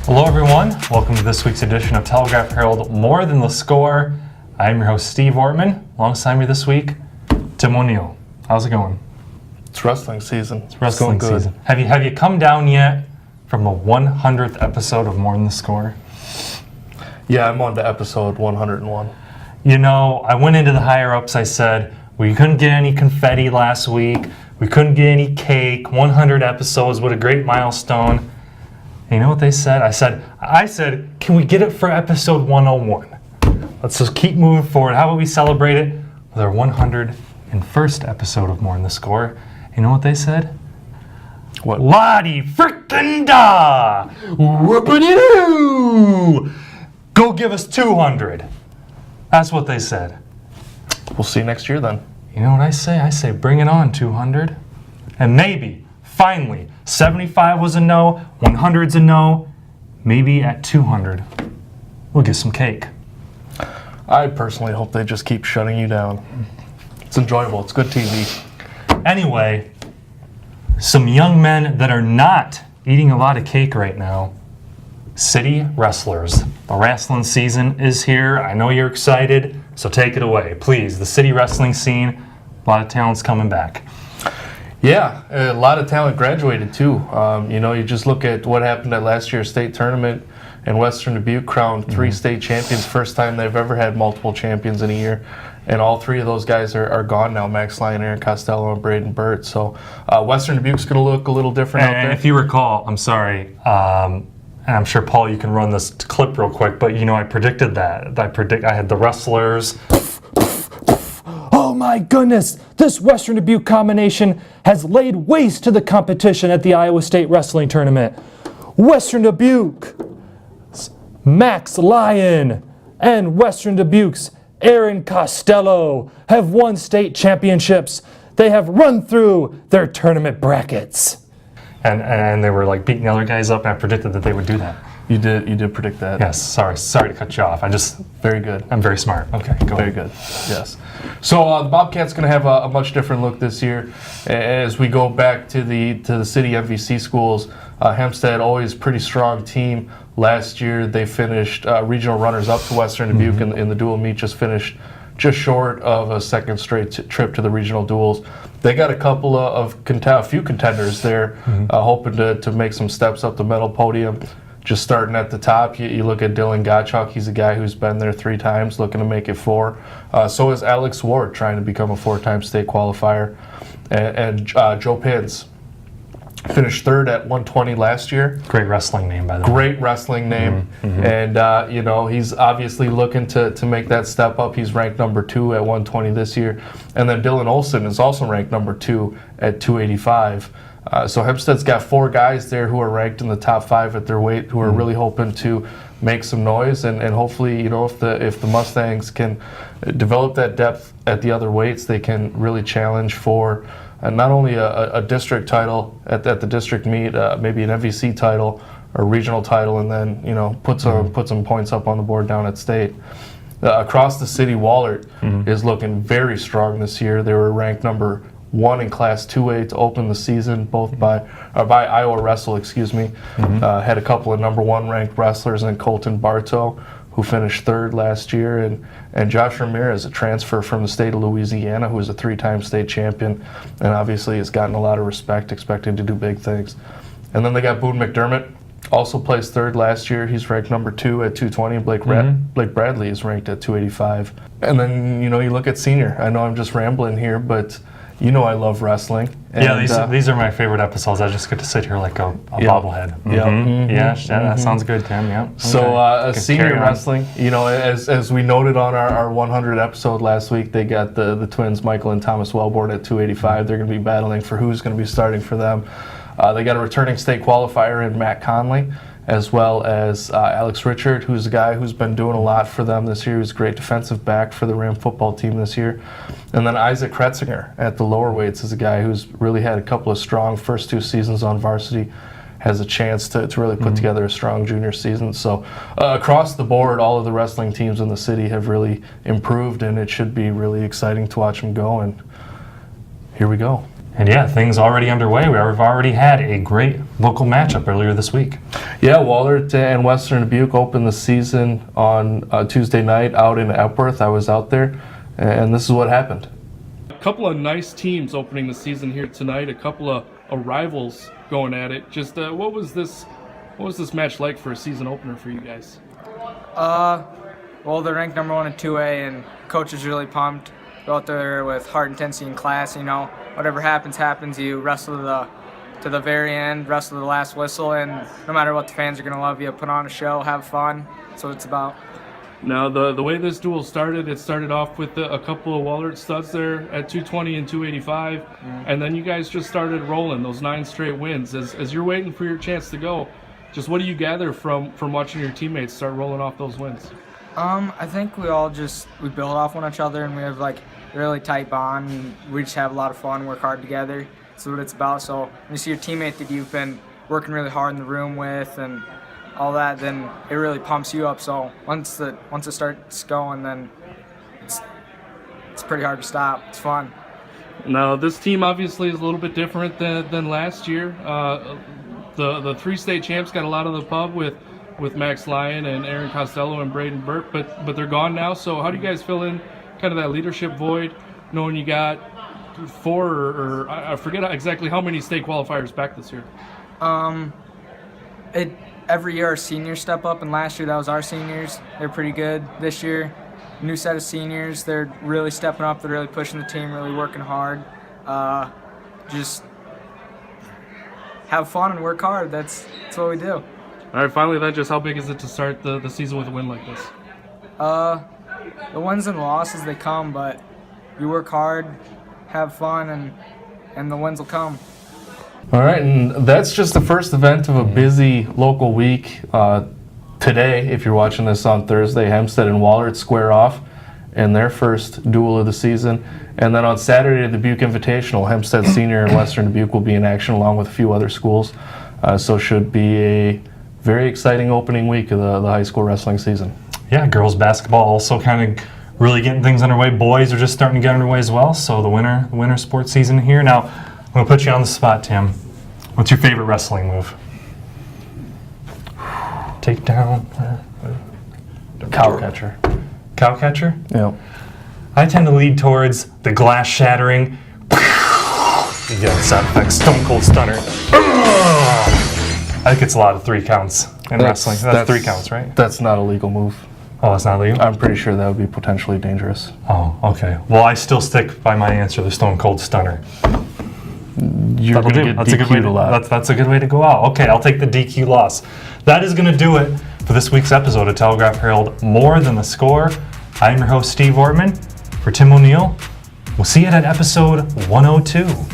Hello everyone, welcome to this week's edition of Telegraph Herald More Than the Score. I'm your host Steve Ortman. Alongside me this week, Tim O'Neill. How's it going? It's wrestling season. It's wrestling season. Have you come down yet from the 100th episode of More Than the Score? Yeah, I'm on to episode 101. You know, I went into the higher ups, I said, we couldn't get any confetti last week, we couldn't get any cake, 100 episodes, what a great milestone. And you know what they said? I said, can we get it for episode 101? Let's just keep moving forward. How about we celebrate it with our 101st episode of More Than the Score? You know what they said? What? Lottie frickin' da! Whoopity-doo! Go give us 200. That's what they said. We'll see you next year then. You know what I say? I say bring it on, 200. And maybe, finally, 75 was a no, 100's a no. Maybe at 200, we'll get some cake. I personally hope they just keep shutting you down. It's enjoyable. It's good TV. Anyway, some young men that are not eating a lot of cake right now. City wrestlers. The wrestling season is here. I know you're excited, so take it away. Please, the city wrestling scene, a lot of talent's coming back. Yeah, a lot of talent graduated too. You just look at what happened at last year's state tournament, and Western Dubuque crowned three state champions, first time they've ever had multiple champions in a year. And all three of those guys are gone now, Max Lyon, Aaron Costello, and Braden Burt. So Western Dubuque's going to look a little different out there. And if you recall, I'm sorry, and I'm sure, Paul, you can run this clip real quick, but I predicted that. I had the wrestlers. Oh my goodness, this Western Dubuque combination has laid waste to the competition at the Iowa State Wrestling Tournament. Western Dubuque, Max Lyon, and Western Dubuque's Aaron Costello have won state championships. They have run through their tournament brackets. And they were like beating the other guys up, and I predicted that they would do that. You did predict that. Yes, sorry to cut you off. Very good. I'm very smart. Okay, go Very ahead. good. Yes. So the Bobcats going to have a much different look this year as we go back to the city MVC schools. Hempstead, always pretty strong team. Last year they finished regional runners up to Western Dubuque in the dual meet. Just finished just short of a second straight trip to the regional duels. They got a few contenders there, hoping to make some steps up the medal podium. Just starting at the top, you look at Dylan Gottschalk. He's a guy who's been there 3 times, looking to make it 4. So is Alex Ward, trying to become a 4-time state qualifier. And Joe Pins finished 3rd at 120 last year. Great wrestling name, by the way. Great wrestling name. And, he's obviously looking to make that step up. He's ranked number 2 at 120 this year. And then Dylan Olson is also ranked number 2 at 285. So Hempstead's got 4 guys there who are ranked in the top 5 at their weight, who are really hoping to make some noise, and hopefully, if the Mustangs can develop that depth at the other weights, they can really challenge for not only a district title at the district meet, maybe an MVC title or regional title, and then put some points up on the board down at state. Across the city, Wahlert is looking very strong this year. They were ranked number 1 in Class 2A to open the season, both by Iowa Wrestle, had a couple of number 1 ranked wrestlers in Colton Bartow, who finished 3rd last year, and Josh Ramirez, a transfer from the state of Louisiana, who is a 3-time state champion, and obviously has gotten a lot of respect, expecting to do big things. And then they got Boone McDermott, also placed 3rd last year. He's ranked number 2 at 220. Blake Bradley is ranked at 285. And then, you look at senior. I know I'm just rambling here, but I love wrestling. And, these are my favorite episodes. I just get to sit here like a bobblehead. Yeah, that sounds good, Tim. Yeah. Okay. So senior wrestling, as we noted on our 100 episode last week, they got the twins Michael and Thomas Wellborn at 285. They're going to be battling for who's going to be starting for them. They got a returning state qualifier in Matt Conley, as well as Alex Richard, who's a guy who's been doing a lot for them this year. He's a great defensive back for the Ram football team this year. And then Isaac Kretzinger at the lower weights is a guy who's really had a couple of strong first 2 seasons on varsity, has a chance to really put together a strong junior season. So across the board, all of the wrestling teams in the city have really improved, and it should be really exciting to watch them go. And here we go. And yeah, things already underway. We've already had a great local matchup earlier this week. Yeah, Wahlert and Western Dubuque opened the season on Tuesday night out in Epworth. I was out there, and this is what happened. A couple of nice teams opening the season here tonight. A couple of rivals going at it. Just what was this match like for a season opener for you guys? Well, they're ranked number 1 in 2A, and coach is really pumped. Go out there with heart, intensity, and class. You know, whatever happens, happens. You wrestle to the very end, wrestle to the last whistle, and no matter what, the fans are gonna love you. Put on a show, have fun. That's what it's about. Now, the way this duel started, it started off with a couple of Wahlert studs there at 220 and 285, and then you guys just started rolling those 9 straight wins. As you're waiting for your chance to go, just what do you gather from watching your teammates start rolling off those wins? I think we build off one each other, and we have like a really tight bond. And we just have a lot of fun, work hard together. That's what it's about. So when you see your teammate that you've been working really hard in the room with and all that, then it really pumps you up. So once it starts going, then it's pretty hard to stop. It's fun. Now, this team obviously is a little bit different than last year. The 3 state champs got a lot of the pub with Max Lyon and Aaron Costello and Braden Burt, but they're gone now. So how do you guys fill in kind of that leadership void, knowing you got 4 or I forget exactly how many state qualifiers back this year? Every year our seniors step up, and last year that was our seniors. They're pretty good. This year, new set of seniors. They're really stepping up. They're really pushing the team, really working hard. Just have fun and work hard. That's what we do. All right, finally then, just how big is it to start the season with a win like this? The wins and losses, they come, but you work hard, have fun, and the wins will come. All right, and that's just the first event of a busy local week. Today, if you're watching this on Thursday, Hempstead and Wahlert square off in their first duel of the season. And then on Saturday, the Dubuque Invitational, Hempstead Senior and Western Dubuque will be in action along with a few other schools. So should be a very exciting opening week of the high school wrestling season. Yeah, girls basketball also kind of really getting things underway. Boys are just starting to get underway as well. So the winter sports season here. Now, I'm going to put you on the spot, Tim. What's your favorite wrestling move? Takedown? Cow catcher. Cow catcher? Yeah. I tend to lead towards the glass shattering. You get sound effects. Stone Cold Stunner. I think it's a lot of 3 counts in wrestling. That's 3 counts, right? That's not a legal move. Oh, it's not legal? I'm pretty sure that would be potentially dangerous. Oh, okay. Well, I still stick by my answer, the Stone Cold Stunner. You're going to get DQ'd a lot. That's a good way to go out. Okay, I'll take the DQ loss. That is going to do it for this week's episode of Telegraph Herald More Than the Score. I'm your host, Steve Ortman. For Tim O'Neill, we'll see you at episode 102.